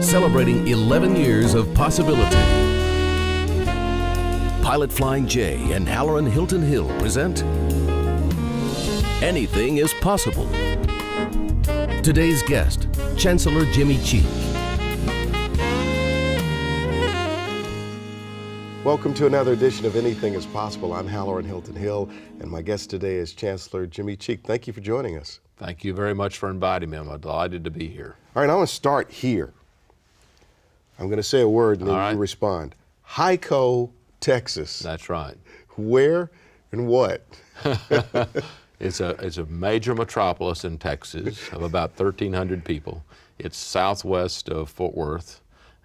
celebrating 11 years of possibility. Pilot Flying J and Halloran Hilton Hill present Anything is Possible. Today's guest, Chancellor Jimmy Cheek. Welcome to another edition of Anything is Possible. I'm Halloran Hilton Hill, and my guest today is Chancellor Jimmy Cheek. Thank you for joining us. Thank you very much for inviting me. I'm delighted to be here. All right, I'm going to start here. I'm going to say a word and then you respond. Hyco, Texas. That's right. Where and what? It's a major metropolis in Texas of about 1,300 people. It's southwest of Fort Worth,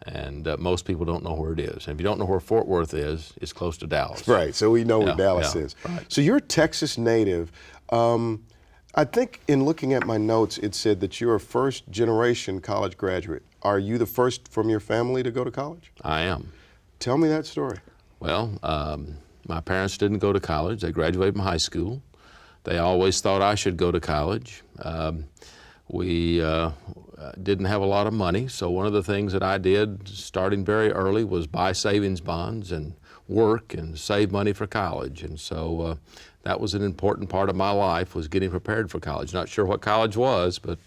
and most people don't know where it is. And if you don't know where Fort Worth is, it's close to Dallas. Right, so we know where Dallas is. Right. So you're a Texas native. I think in looking at my notes, it said that you're a first-generation college graduate. Are you the first from your family to go to college? I am. Tell me that story. Well, my parents didn't go to college. They graduated from high school. They always thought I should go to college. We didn't have a lot of money, so one of the things that I did starting very early was buy savings bonds and work and save money for college. And so that was an important part of my life, was getting prepared for college. Not sure what college was, but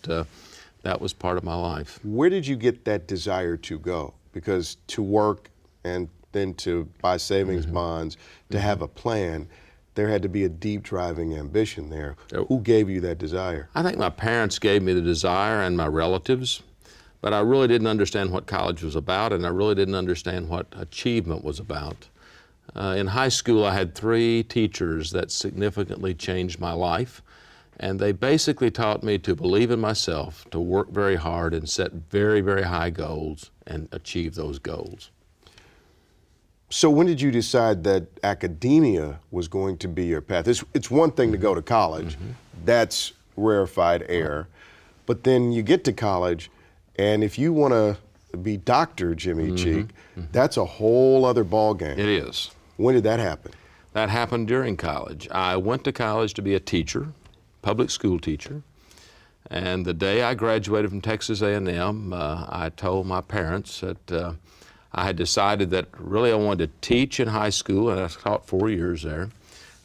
that was part of my life. Where did you get that desire to go? Because to work and then to buy savings bonds, to have a plan, there had to be a deep driving ambition there. Who gave you that desire? I think my parents gave me the desire and my relatives, but I really didn't understand what college was about, and I really didn't understand what achievement was about. In high school, I had 3 teachers that significantly changed my life, and they basically taught me to believe in myself, to work very hard and set very, very high goals and achieve those goals. So when did you decide that academia was going to be your path? It's one thing to go to college. That's rarefied air. But then you get to college, and if you want to be Dr. Jimmy Cheek, that's a whole other ball game. It is. When did that happen? That happened during college. I went to college to be a teacher, public school teacher. And the day I graduated from Texas A&M, I told my parents that I had decided that really I wanted to teach in high school, and I taught 4 years there.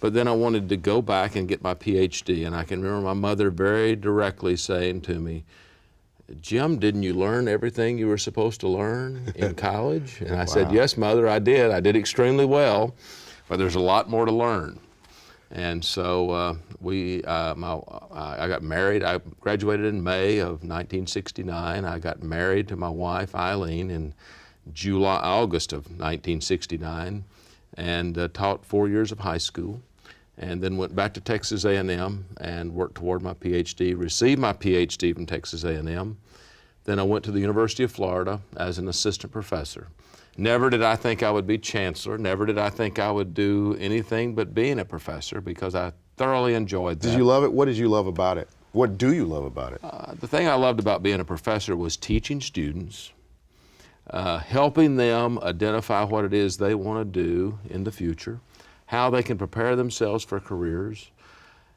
But then I wanted to go back and get my PhD. And I can remember my mother very directly saying to me, "Jim, didn't you learn everything you were supposed to learn in college?" And I said, "Yes, Mother, I did. I did extremely well, but there's a lot more to learn." And so I got married. I graduated in May of 1969. I got married to my wife, Eileen, in August of 1969, and taught 4 years of high school, and then went back to Texas A&M and worked toward my PhD, received my PhD from Texas A&M. Then I went to the University of Florida as an assistant professor. Never did I think I would be chancellor. Never did I think I would do anything but being a professor, because I thoroughly enjoyed that. Did you love it? What did you love about it? What do you love about it? The thing I loved about being a professor was teaching students, helping them identify what it is they want to do in the future, how they can prepare themselves for careers,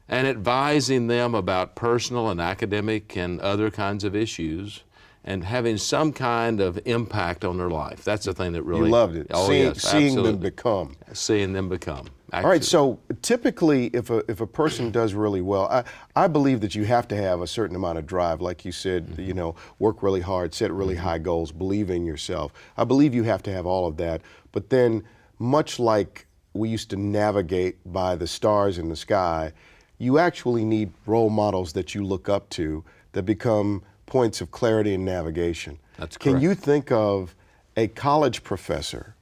and advising them about personal and academic and other kinds of issues, and having some kind of impact on their life. That's the thing that really... You loved it. Oh, seeing them become. Seeing them become. All right, so typically if a person does really well, I believe that you have to have a certain amount of drive, like you said, you know, work really hard, set really high goals, believe in yourself. I believe you have to have all of that, but then much like we used to navigate by the stars in the sky, you actually need role models that you look up to that become points of clarity and navigation. That's correct. Can you think of a college professor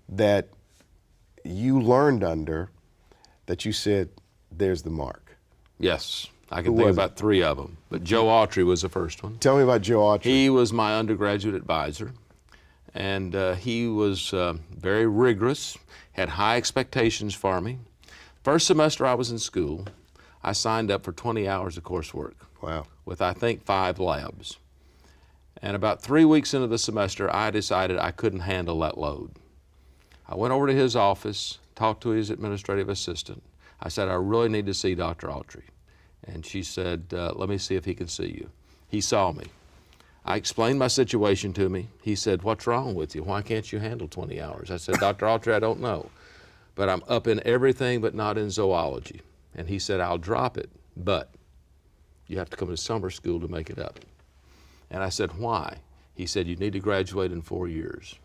that you learned under that you said, there's the mark? Yes, I can think about 3 of them, but Joe Autry was the first one. Tell me about Joe Autry. He was my undergraduate advisor, and he was very rigorous, had high expectations for me. First semester I was in school, I signed up for 20 hours of coursework. Wow. With, I think, 5 labs. And about 3 weeks into the semester, I decided I couldn't handle that load. I went over to his office, talked to his administrative assistant. I said, "I really need to see Dr. Autry." And she said, "Let me see if he can see you." He saw me. I explained my situation to me. He said, "What's wrong with you? Why can't you handle 20 hours?" I said, "Dr. Autry, I don't know, but I'm up in everything but not in zoology." And he said, "I'll drop it, but you have to come to summer school to make it up." And I said, "Why?" He said, "You need to graduate in 4 years."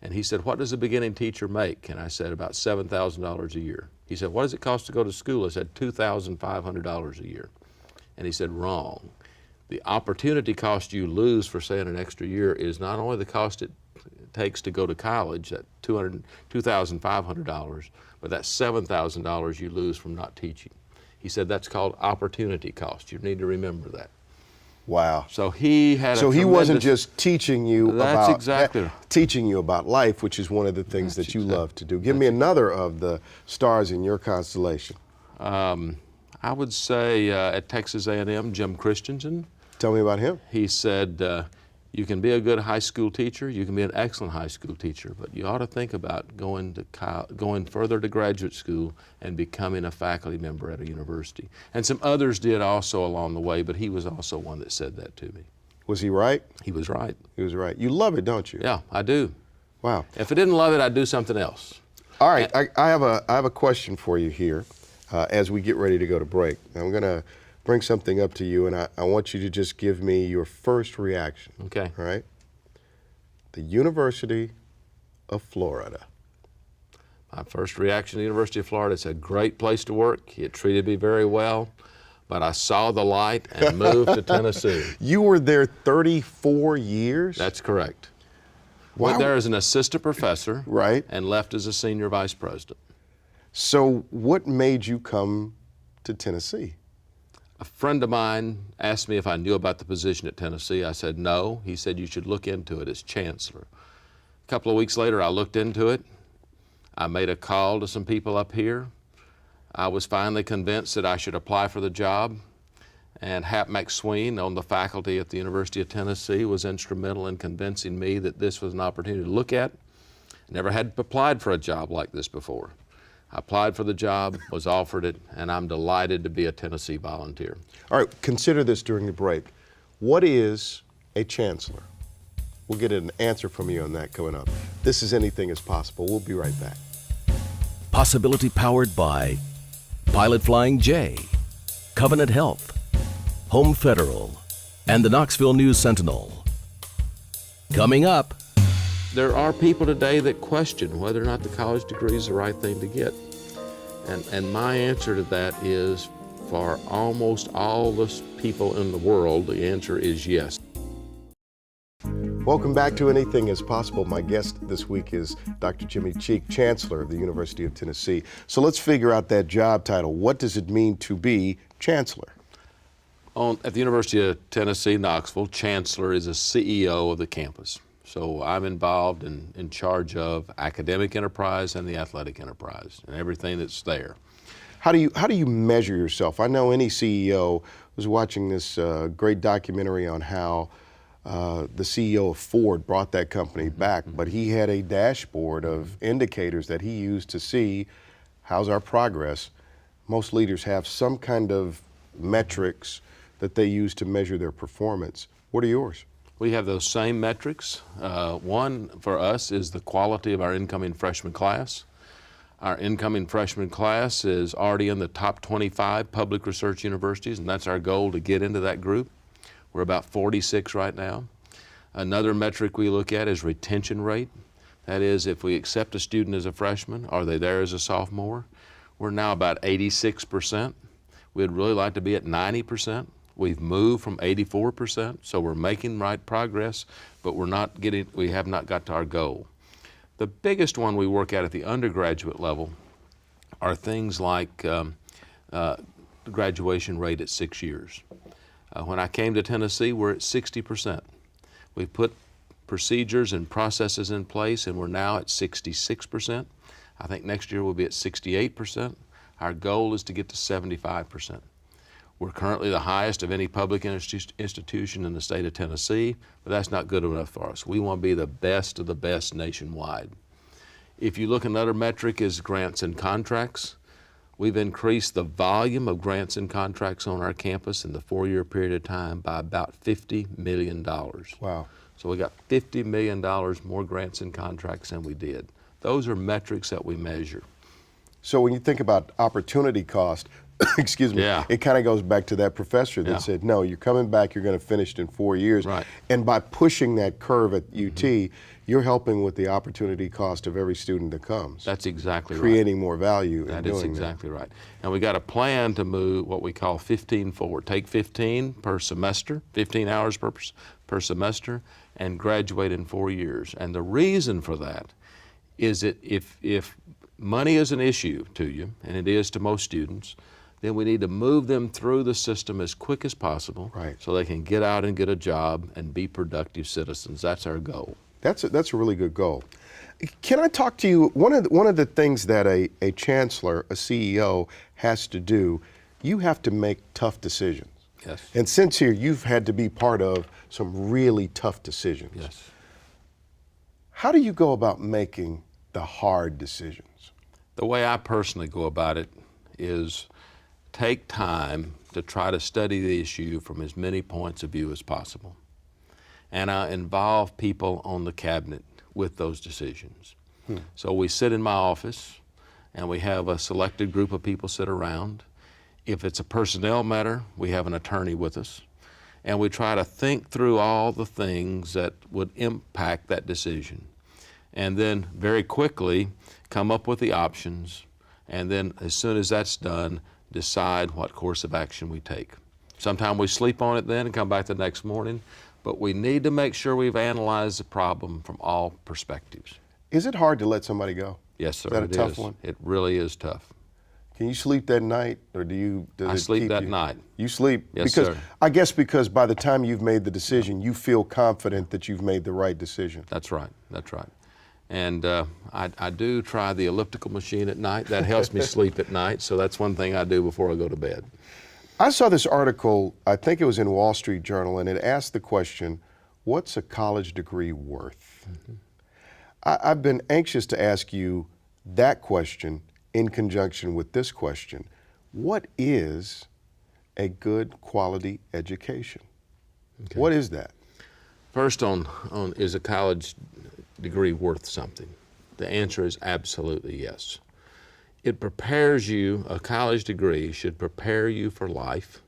And he said, "What does a beginning teacher make?" And I said, "About $7,000 a year." He said, "What does it cost to go to school?" I said, $2,500 a year. And he said, "Wrong. The opportunity cost you lose for saying an extra year is not only the cost it takes to go to college, that $2,500, but that's $7,000 you lose from not teaching." He said, "That's called opportunity cost. You need to remember that." Wow. So he had. So he wasn't just teaching you That's about life, which is one of the things that you love to do. Give me another of the stars in your constellation. I would say at Texas A&M, Jim Christensen. Tell me about him. He said, "You can be a good high school teacher, you can be an excellent high school teacher, but you ought to think about going further to graduate school and becoming a faculty member at a university." And some others did also along the way, but he was also one that said that to me. Was he right? He was right. He was right. You love it, don't you? Yeah, I do. Wow. If I didn't love it, I'd do something else. All right, I have a question for you here as we get ready to go to break. I'm going to bring something up to you, and I want you to just give me your first reaction. Okay. All right? The University of Florida. My first reaction to the University of Florida, it's a great place to work. It treated me very well, but I saw the light and moved to Tennessee. You were there 34 years? That's correct. Wow. Went there as an assistant professor, Right. and left as a senior vice president. So what made you come to Tennessee? A friend of mine asked me if I knew about the position at Tennessee. I said no. He said, "You should look into it as chancellor." A couple of weeks later, I looked into it. I made a call to some people up here. I was finally convinced that I should apply for the job. And Hap McSween on the faculty at the University of Tennessee was instrumental in convincing me that this was an opportunity to look at. Never had applied for a job like this before. I applied for the job, was offered it, and I'm delighted to be a Tennessee volunteer. All right, consider this during the break. What is a chancellor? We'll get an answer from you on that coming up. This is Anything is Possible. We'll be right back. Possibility powered by Pilot Flying J, Covenant Health, Home Federal, and the Knoxville News Sentinel. Coming up. There are people today that question whether or not the college degree is the right thing to get. And my answer to that is, for almost all the people in the world, the answer is yes. Welcome back to Anything is Possible. My guest this week is Dr. Jimmy Cheek, Chancellor of the University of Tennessee. So let's figure out that job title. What does it mean to be Chancellor? At the University of Tennessee, Knoxville, Chancellor is a CEO of the campus. So I'm involved in charge of academic enterprise and the athletic enterprise and everything that's there. How do you measure yourself? I know any CEO was watching this great documentary on how the CEO of Ford brought that company back, but he had a dashboard of indicators that he used to see how's our progress. Most leaders have some kind of metrics that they use to measure their performance. What are yours? We have those same metrics. One for us is the quality of our incoming freshman class. Our incoming freshman class is already in the top 25 public research universities, and that's our goal, to get into that group. We're about 46 right now. Another metric we look at is retention rate. That is, if we accept a student as a freshman, are they there as a sophomore? We're now about 86%. We'd really like to be at 90%. We've moved from 84%, so we're making right progress, but we have not got to our goal. The biggest one we work at the undergraduate level are things like the graduation rate at 6 years. When I came to Tennessee, we're at 60%. We've put procedures and processes in place, and we're now at 66%. I think next year we'll be at 68%. Our goal is to get to 75%. We're currently the highest of any public institution in the state of Tennessee, but that's not good enough for us. We want to be the best of the best nationwide. If you look at another metric is grants and contracts. We've increased the volume of grants and contracts on our campus in the 4-year period of time by about $50 million. Wow. So we got $50 million more grants and contracts than we did. Those are metrics that we measure. So when you think about opportunity cost, excuse me, Yeah. it kind of goes back to that professor that Yeah. said, no, you're coming back, you're going to finish it in 4 years. Right. And by pushing that curve at UT, you're helping with the opportunity cost of every student that comes. That's exactly right. Creating more value in That doing is exactly right. And we got a plan to move what we call 15 forward. Take 15 per semester, 15 hours per semester, and graduate in 4 years. And the reason for that is that if money is an issue to you, and it is to most students, then we need to move them through the system as quick as possible, Right. so they can get out and get a job and be productive citizens. That's our goal. That's a really good goal. Can I talk to you? One of the things that a chancellor, a CEO, has to do, you have to make tough decisions. Yes. And since here, you've had to be part of some really tough decisions. Yes. How do you go about making the hard decisions? The way I personally go about it is take time to try to study the issue from as many points of view as possible. And I involve people on the cabinet with those decisions. So we sit in my office and we have a selected group of people sit around. If it's a personnel matter, we have an attorney with us. And we try to think through all the things that would impact that decision. And then very quickly come up with the options, and then as soon as that's done, decide what course of action we take. Sometimes we sleep on it then and come back the next morning, but we need to make sure we've analyzed the problem from all perspectives. Is it hard to let somebody go? Yes, sir. Is that a it tough is. one? It really is tough. Can you sleep that night, or does I it sleep keep that you? night. You sleep? Yes, because, sir. I guess because by the time you've made the decision, you feel confident that you've made the right decision. That's right. That's right. And I do try the elliptical machine at night. That helps me sleep at night, so that's one thing I do before I go to bed. I saw this article, I think it was in Wall Street Journal, and it asked the question, what's a college degree worth? I've been anxious to ask you that question in conjunction with this question. What is a good quality education? Okay. What is that? First on is a college degree worth something? The answer is absolutely yes. It prepares you, a college degree should prepare you for life.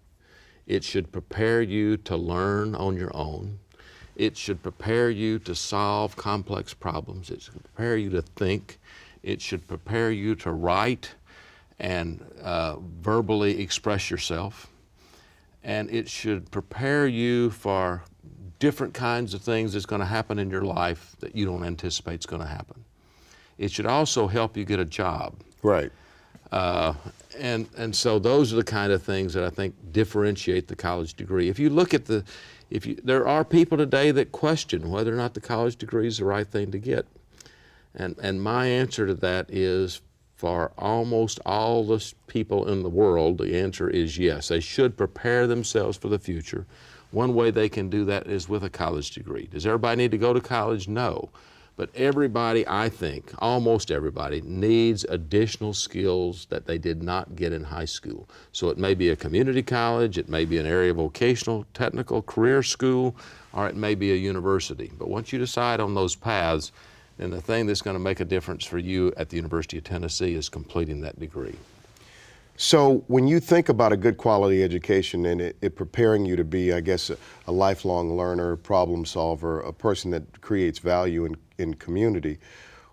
It should prepare you to learn on your own. It should prepare you to solve complex problems. It should prepare you to think. It should prepare you to write and verbally express yourself. And it should prepare you for different kinds of things that's going to happen in your life that you don't anticipate is going to happen. It should also help you get a job. Right. And so those are the kind of things that I think differentiate the college degree. If you look at there are people today that question whether or not the college degree is the right thing to get. And my answer to that is, for almost all the people in the world, the answer is yes. They should prepare themselves for the future. One way they can do that is with a college degree. Does everybody need to go to college? No. But everybody, I think, almost everybody, needs additional skills that they did not get in high school. So it may be a community college, it may be an area vocational, technical, career school, or it may be a university. But once you decide on those paths, then the thing that's going to make a difference for you at the University of Tennessee is completing that degree. So when you think about a good quality education and it preparing you to be, I guess, a lifelong learner, problem solver, a person that creates value in community,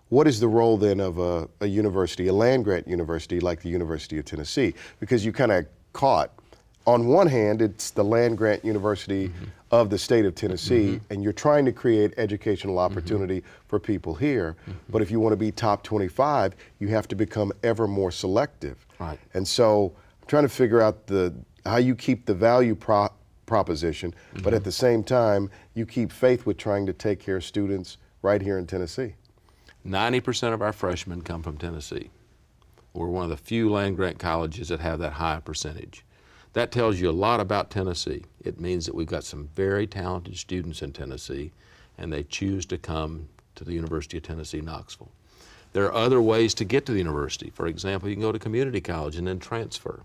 what is the role then of a university, a land-grant university like the University of Tennessee? Because you kind of caught, on one hand, it's the land-grant university of the state of Tennessee, and you're trying to create educational opportunity for people here. But if you want to be top 25, you have to become ever more selective. Right. And so I'm trying to figure out how you keep the value proposition, but at the same time, you keep faith with trying to take care of students right here in Tennessee. 90% of our freshmen come from Tennessee. We're one of the few land-grant colleges that have that high percentage. That tells you a lot about Tennessee. It means that we've got some very talented students in Tennessee, and they choose to come to the University of Tennessee, Knoxville. There are other ways to get to the university. For example, you can go to community college and then transfer.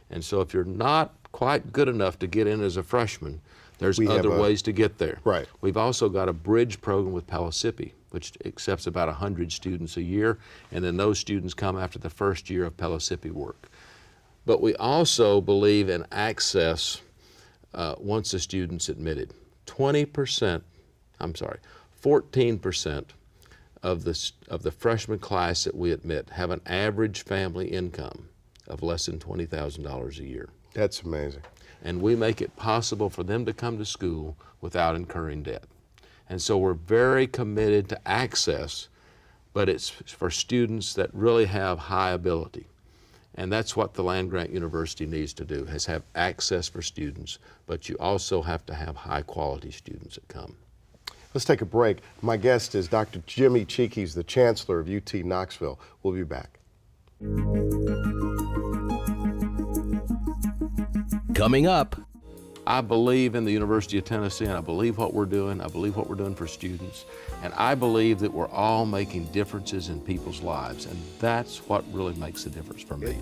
And so if you're not quite good enough to get in as a freshman, there's other ways to get there. Right. We've also got a bridge program with Pellissippi, which accepts about 100 students a year, and then those students come after the first year of Pellissippi work. But we also believe in access once a student's admitted. 14% of the freshman class that we admit have an average family income of less than $20,000 a year. That's amazing. And we make it possible for them to come to school without incurring debt. And so we're very committed to access, but it's for students that really have high ability. And that's what the land-grant university needs to do, is have access for students, but you also have to have high-quality students that come. Let's take a break. My guest is Dr. Jimmy Cheek. He's the Chancellor of UT Knoxville. We'll be back. Coming up. I believe in the University of Tennessee, and I believe what we're doing. I believe what we're doing for students. And I believe that we're all making differences in people's lives, and that's what really makes the difference for me.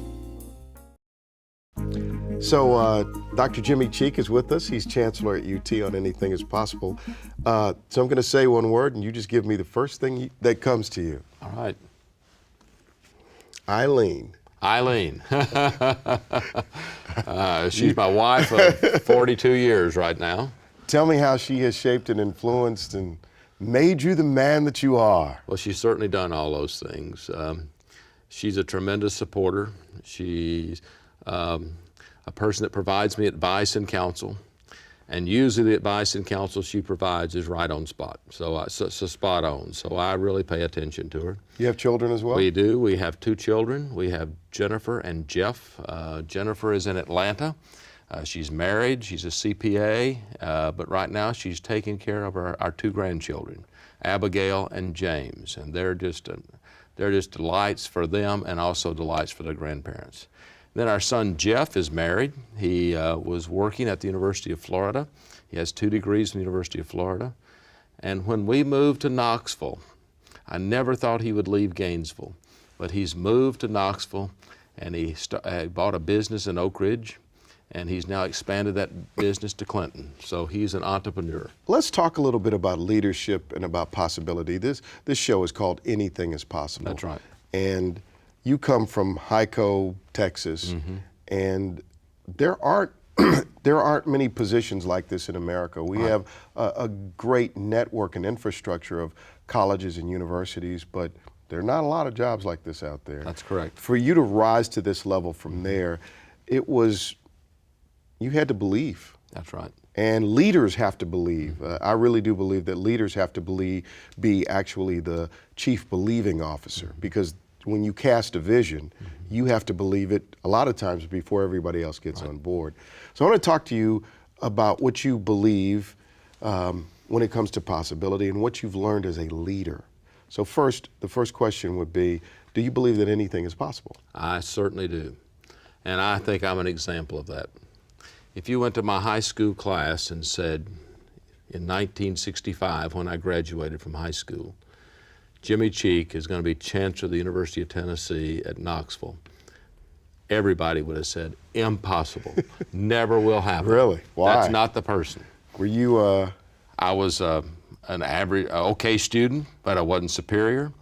So Dr. Jimmy Cheek is with us. He's Chancellor at UT on Anything is Possible. So I'm going to say one word, and you just give me the first thing that comes to you. All right. Eileen. Eileen. She's my wife of 42 years right now. Tell me how she has shaped and influenced and made you the man that you are. Well, she's certainly done all those things. She's a tremendous supporter. She's a person that provides me advice and counsel. And usually the advice and counsel she provides is right on spot. So spot on. So I really pay attention to her. You have children as well? We do. We have 2 children. We have Jennifer and Jeff. Jennifer is in Atlanta. She's married. She's a CPA. But right now she's taking care of our 2 grandchildren, Abigail and James. And they're just delights for them and also delights for their grandparents. Then our son Jeff is married. He was working at the University of Florida. He has 2 degrees from the University of Florida. And when we moved to Knoxville, I never thought he would leave Gainesville, but he's moved to Knoxville, and he bought a business in Oak Ridge, and he's now expanded that business to Clinton. So he's an entrepreneur. Let's talk a little bit about leadership and about possibility. This show is called Anything is Possible. That's right. And you come from Hyco, Texas, and there aren't many positions like this in America. We have a great network and infrastructure of colleges and universities, but there are not a lot of jobs like this out there. That's correct. For you to rise to this level from there, you had to believe. That's right. And leaders have to believe. I really do believe that leaders have to be actually the chief believing officer, because when you cast a vision, you have to believe it a lot of times before everybody else gets on board. So I want to talk to you about what you believe when it comes to possibility and what you've learned as a leader. So the first question would be, do you believe that anything is possible? I certainly do. And I think I'm an example of that. If you went to my high school class and said, in 1965, when I graduated from high school, Jimmy Cheek is going to be Chancellor of the University of Tennessee at Knoxville, everybody would have said, impossible, never will happen. Really? Why? That's not the person. Were you I was an average, okay student, but I wasn't superior.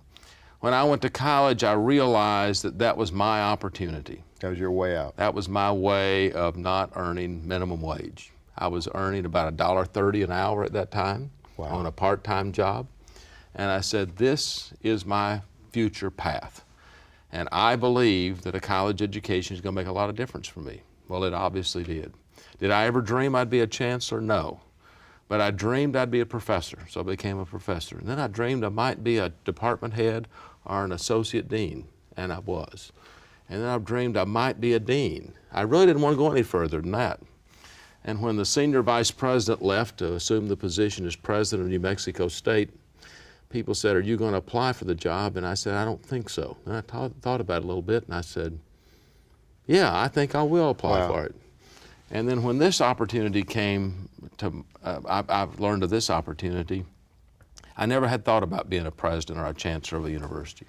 When I went to college, I realized that was my opportunity. That was your way out. That was my way of not earning minimum wage. I was earning about $1.30 an hour at that time on a part-time job. And I said, this is my future path. And I believe that a college education is going to make a lot of difference for me. Well, it obviously did. Did I ever dream I'd be a chancellor? No. But I dreamed I'd be a professor, so I became a professor. And then I dreamed I might be a department head or an associate dean, and I was. And then I dreamed I might be a dean. I really didn't want to go any further than that. And when the senior vice president left to assume the position as president of New Mexico State, people said, are you going to apply for the job? And I said, I don't think so. And I thought about it a little bit, and I said, yeah, I think I will apply for it. And then when this opportunity came to, I've learned of this opportunity, I never had thought about being a president or a chancellor of a university.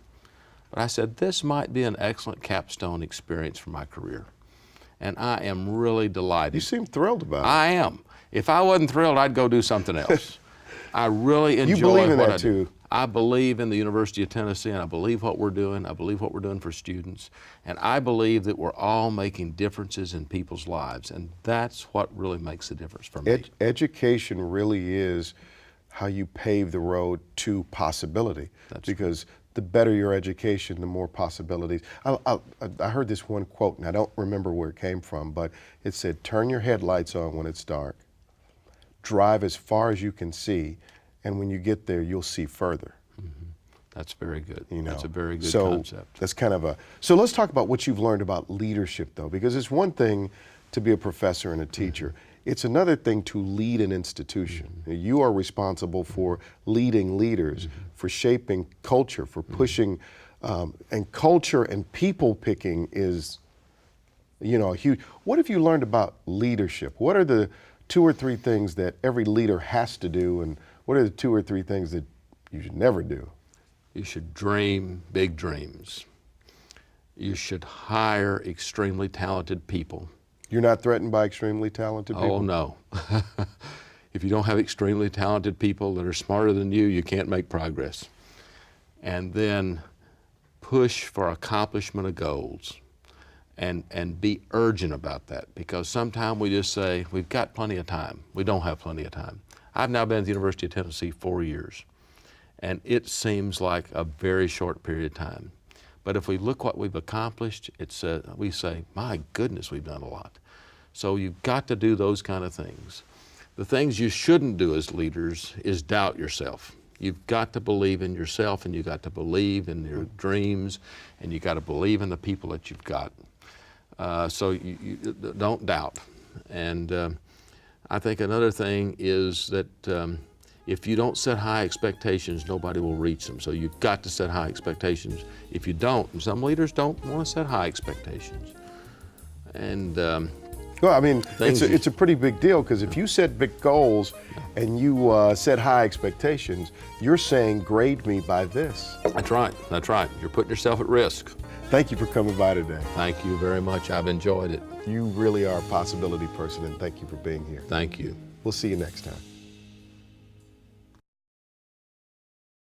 But I said, this might be an excellent capstone experience for my career. And I am really delighted. You seem thrilled about it. I am. If I wasn't thrilled, I'd go do something else. I really enjoy You believe in what that I do. too. I believe in the University of Tennessee, and I believe what we're doing. I believe what we're doing for students. And I believe that we're all making differences in people's lives. And that's what really makes a difference for me. Education really is how you pave the road to possibility. Because the better your education, the more possibilities. I heard this one quote, and I don't remember where it came from, but it said, turn your headlights on when it's dark, drive as far as you can see, and when you get there, you'll see further. That's very good. You know? That's a very good So concept. that's kind of a, so let's talk about what you've learned about leadership though, because it's one thing to be a professor and a teacher. It's another thing to lead an institution. You are responsible for leading leaders, for shaping culture, for pushing, and culture and people picking is, you know, huge. What have you learned about leadership? What are the 2 or 3 things that every leader has to do, and what are the 2 or 3 things that you should never do? You should dream big dreams. You should hire extremely talented people. You're not threatened by extremely talented people? Oh, no. If you don't have extremely talented people that are smarter than you can't make progress. And then push for accomplishment of goals and be urgent about that, because sometimes we just say, we've got plenty of time. We don't have plenty of time. I've now been at the University of Tennessee 4 years, and it seems like a very short period of time. But if we look what we've accomplished, we say, my goodness, we've done a lot. So you've got to do those kind of things. The things you shouldn't do as leaders is doubt yourself. You've got to believe in yourself, and you've got to believe in your dreams, and you've got to believe in the people that you've got. So you don't doubt. And I think another thing is that if you don't set high expectations, nobody will reach them. So you've got to set high expectations. If you don't, and some leaders don't want to set high expectations. And well, I mean, it's a pretty big deal, because if you set big goals and you set high expectations, you're saying, grade me by this. That's right. That's right. You're putting yourself at risk. Thank you for coming by today. Thank you very much. I've enjoyed it. You really are a possibility person, and thank you for being here. Thank you. We'll see you next time.